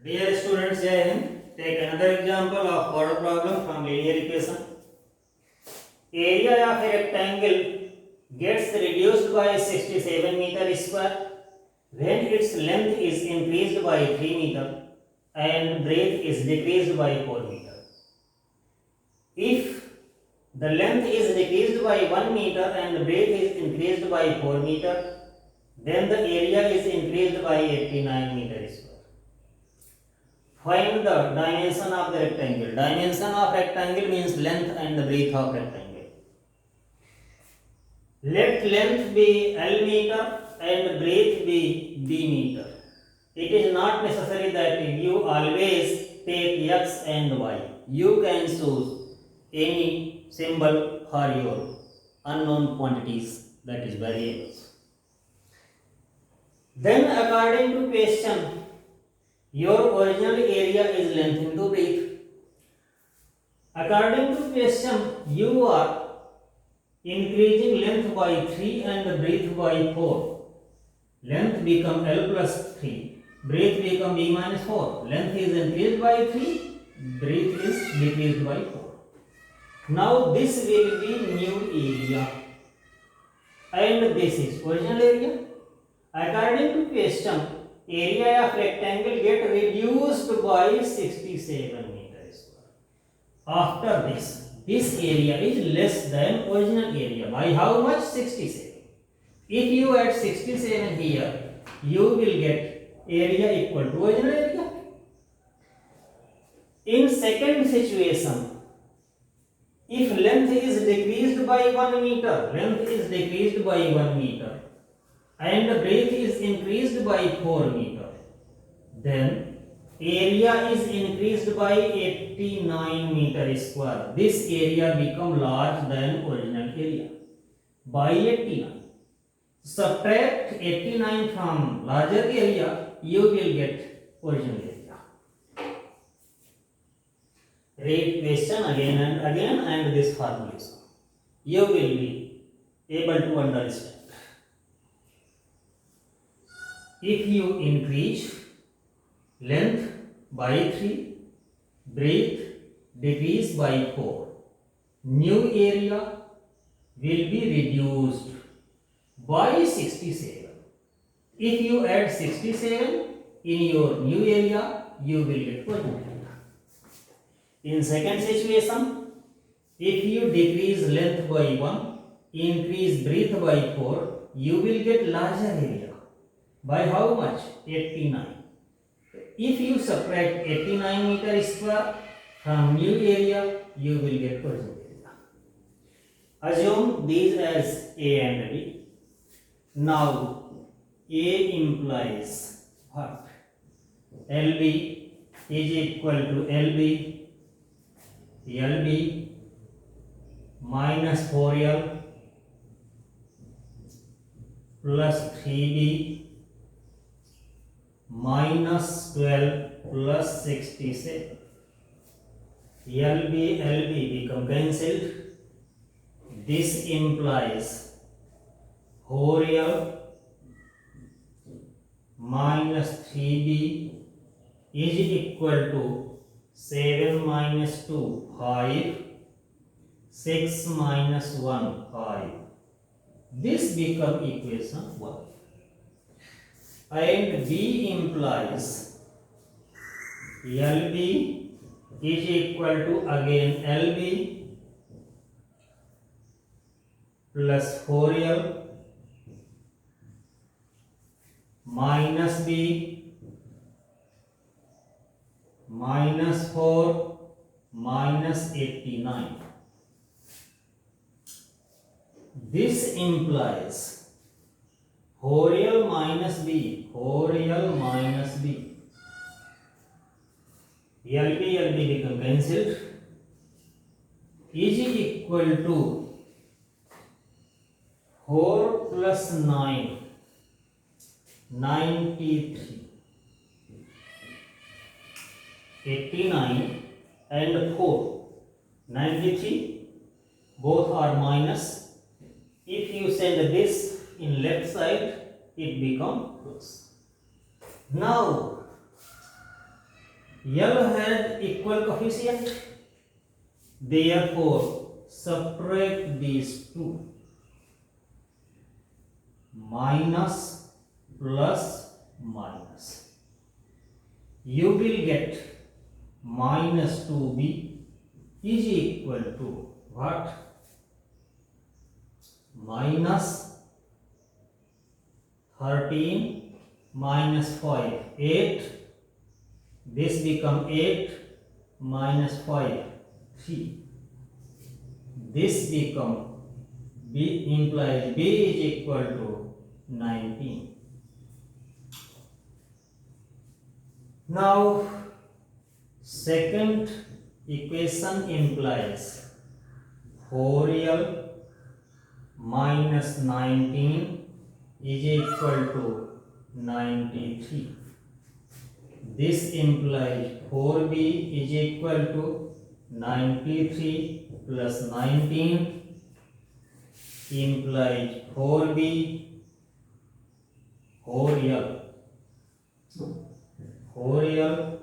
Dear students, Jai Hind. Take another example of order problem from linear equation. Area of a rectangle gets reduced by 67 meter square when its length is increased by 3 meter and breadth is decreased by 4 meter. If the length is decreased by 1 meter and breadth is increased by 4 meter, then the area is increased by 89 meter square. Find the dimension of the rectangle. Dimension of rectangle means length and breadth of rectangle. Let length be L meter and breadth be B meter. It is not necessary that you always take X and Y. You can choose any symbol for your unknown quantities, that is variables. Then according to question, your original area is length into breadth. According to question, you are increasing length by 3 and breadth by 4. Length become L plus 3. Breadth become B minus 4. Length is increased by 3. Breadth is decreased by 4. Now this will be new area. And this is original area. According to question, area of rectangle get reduced by 67 meters square. After this area is less than original area by how much? 67. If you add 67 here, you will get area equal to original area. In second situation, if length is decreased by 1 meter, and breadth is increased by 4 meter, then area is increased by 89 meter square. This area become large than original area by 89. Subtract 89 from larger area, you will get original area. Read question again and again and this formulation. You will be able to understand. If you increase length by 3, breadth decrease by 4, new area will be reduced by 67. If you add 67 in your new area, you will get original area. In second situation, if you decrease length by 1, increase breadth by 4, you will get larger area. By how much? 89. If you subtract 89 meter square from new area, you will get original area. Assume these as A and B. Now, A implies what? LB is equal to LB minus 4L plus 3B minus 12 plus 67. LB become cancelled. This implies 4L minus 3B is equal to 7 minus 2, 5, 6 minus 1, 5. This become equation 1. And B implies LB is equal to again LB plus 4L minus B minus 4 minus 89. This implies 4L minus B, 4L minus B. LB become cancelled is equal to 4 plus 9, 93. 89 and 4, 93, both are minus. If you send this in left side, it becomes plus. Now L has equal coefficient. Therefore, subtract these two. Minus plus minus. You will get minus 2b is equal to what? Minus 13 minus 5, 8. This become 8 minus 5, 3. This become b implies b is equal to 19. Now second equation implies 4l minus 19 is equal to 93. This implies 4b is equal to 93 plus 19 implies 4b 4l 4l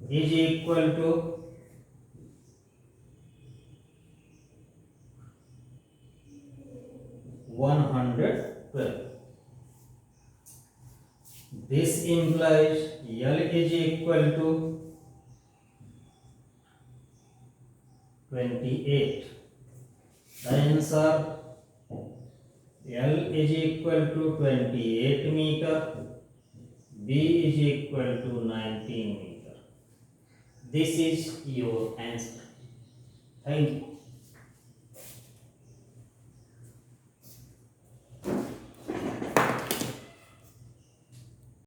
is equal to 112. This implies L is equal to 28. The answer L is equal to 28 meter, B is equal to 19 meter. This is your answer. Thank you.